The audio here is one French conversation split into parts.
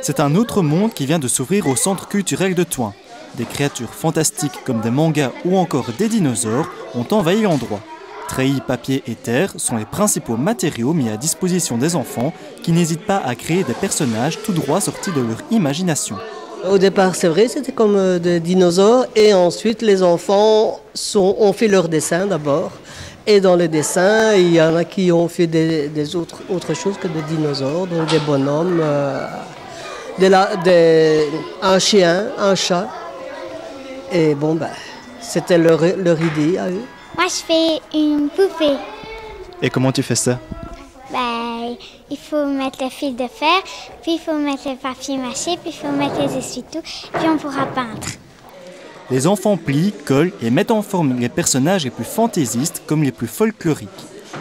C'est un autre monde qui vient de s'ouvrir au centre culturel de Thuin. Des créatures fantastiques comme des mangas ou encore des dinosaures ont envahi l'endroit. Treillis, papier et terre sont les principaux matériaux mis à disposition des enfants qui n'hésitent pas à créer des personnages tout droit sortis de leur imagination. Au départ, c'est vrai, c'était comme des dinosaures et ensuite les enfants ont fait leurs dessins d'abord. Et dans les dessins, il y en a qui ont fait autre chose que des dinosaures, donc des bonhommes, un chien, un chat. Et bon, c'était leur idée à eux. Moi, je fais une poupée. Et comment tu fais ça? Il faut mettre le fil de fer, puis il faut mettre le papier mâché, puis il faut mettre les essuie-tout, puis on pourra peindre. Les enfants plient, collent et mettent en forme les personnages les plus fantaisistes comme les plus folkloriques.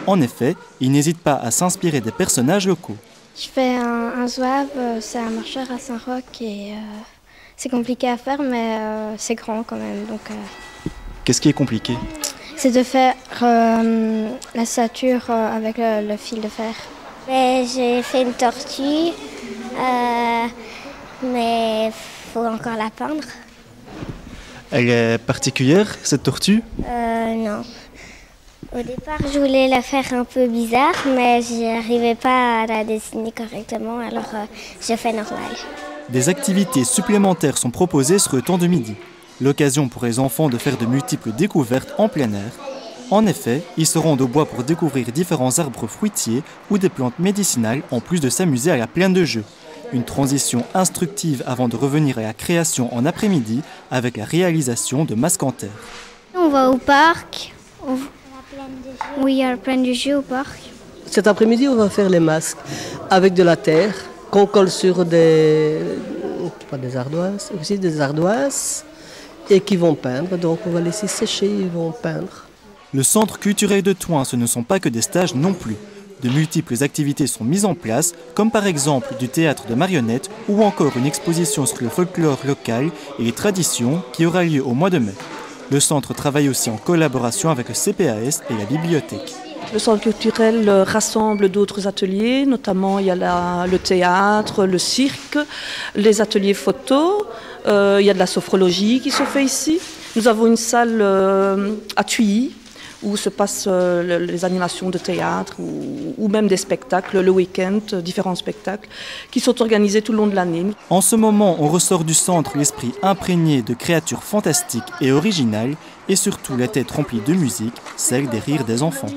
En effet, ils n'hésitent pas à s'inspirer des personnages locaux. Je fais un zouave, c'est un marcheur à Saint-Roch et c'est compliqué à faire, mais c'est grand quand même. Qu'est-ce qui est compliqué? C'est de faire la stature avec le fil de fer. J'ai fait une tortue, mais il faut encore la peindre. Elle est particulière, cette tortue? Non. Au départ, je voulais la faire un peu bizarre, mais je n'arrivais pas à la dessiner correctement, alors je fais normal. Des activités supplémentaires sont proposées sur le temps de midi. L'occasion pour les enfants de faire de multiples découvertes en plein air. En effet, ils se rendent au bois pour découvrir différents arbres fruitiers ou des plantes médicinales en plus de s'amuser à la plaine de jeux. Une transition instructive avant de revenir à la création en après-midi avec la réalisation de masques en terre. On va au parc. Oui, à la plaine de jeux au parc. Cet après-midi, on va faire les masques avec de la terre qu'on colle sur des ardoises et qui vont peindre. Donc on va laisser sécher, ils vont peindre. Le centre culturel de Thuin, ce ne sont pas que des stages non plus. De multiples activités sont mises en place, comme par exemple du théâtre de marionnettes ou encore une exposition sur le folklore local et les traditions qui aura lieu au mois de mai. Le centre travaille aussi en collaboration avec le CPAS et la bibliothèque. Le centre culturel rassemble d'autres ateliers, notamment il y a le théâtre, le cirque, les ateliers photo, il y a de la sophrologie qui se fait ici. Nous avons une salle à Thuilly où se passent les animations de théâtre ou même des spectacles, le week-end, différents spectacles qui sont organisés tout le long de l'année. En ce moment, on ressort du centre l'esprit imprégné de créatures fantastiques et originales et surtout la tête remplie de musique, celle des rires des enfants.